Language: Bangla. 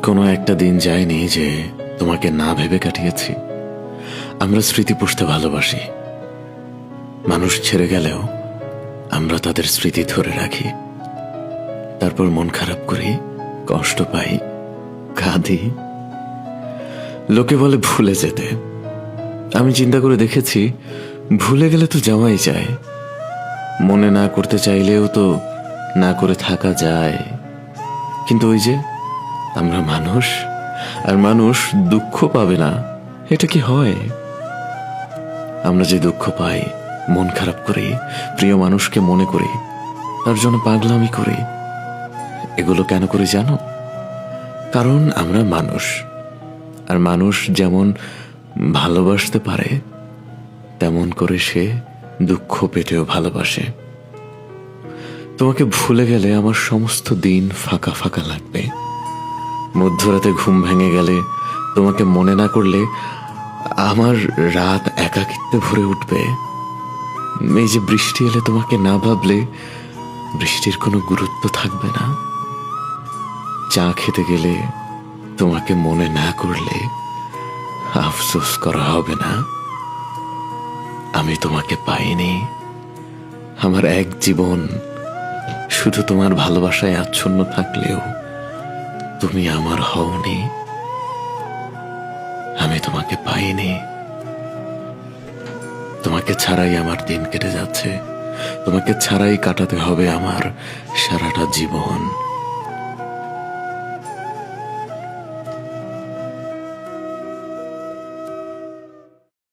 কোনো একটা দিন যায়নি যে তোমাকে না ভেবে কাটিয়েছি। আমরা স্মৃতি পুষতে ভালোবাসি। মানুষ ছেড়ে গেলেও আমরা তাদের স্মৃতি ধরে রাখি, তারপর মন খারাপ করি, কষ্ট পাই, কাঁদি। লোকে বলে ভুলে যেতে। আমি চিন্তা করে দেখেছি, ভুলে গেলে তো যাওয়াই যায়। মনে না করতে চাইলেও তো না করে থাকা যায়। কিন্তু ওই যে আমরা মানুষ, আর মানুষ দুঃখ পাবে না, এটা কি হয়? আমরা যে দুঃখ পাই, মন খারাপ করি, প্রিয় মানুষকে মনে করি, তার জন্য পাগলামি করি, এগুলো কেন করি জানো? কারণ আমরা মানুষ। আর মানুষ যেমন ভালোবাসতে পারে, তেমন করে সে দুঃখ পেটেও ভালোবাসে। তোমাকে ভুলে গেলে আমার সমস্ত দিন ফাঁকা ফাঁকা লাগবে। মধ্যরাতে ঘুম ভেঙে গেলে, তোমাকে মনে না করলে আমার রাত একাকিত্বে ভরে উঠবে। এই যে বৃষ্টি এলে তোমাকে না ভাবলে বৃষ্টির কোনো গুরুত্ব থাকবে না। চা খেতে গেলে তোমাকে মনে না করলে আফসোস করা হবে না। আমি তোমাকে পাইনি। আমার এক জীবন শুধু তোমার ভালোবাসায় আচ্ছন্ন থাকলেও তুমি আমার হওনি। আমি তোমাকে পাইনি। তোমাকে ছাড়াই আমার দিন কেটে যাচ্ছে। তোমাকে ছাড়াই কাটাতে হবে আমার সারাটা জীবন।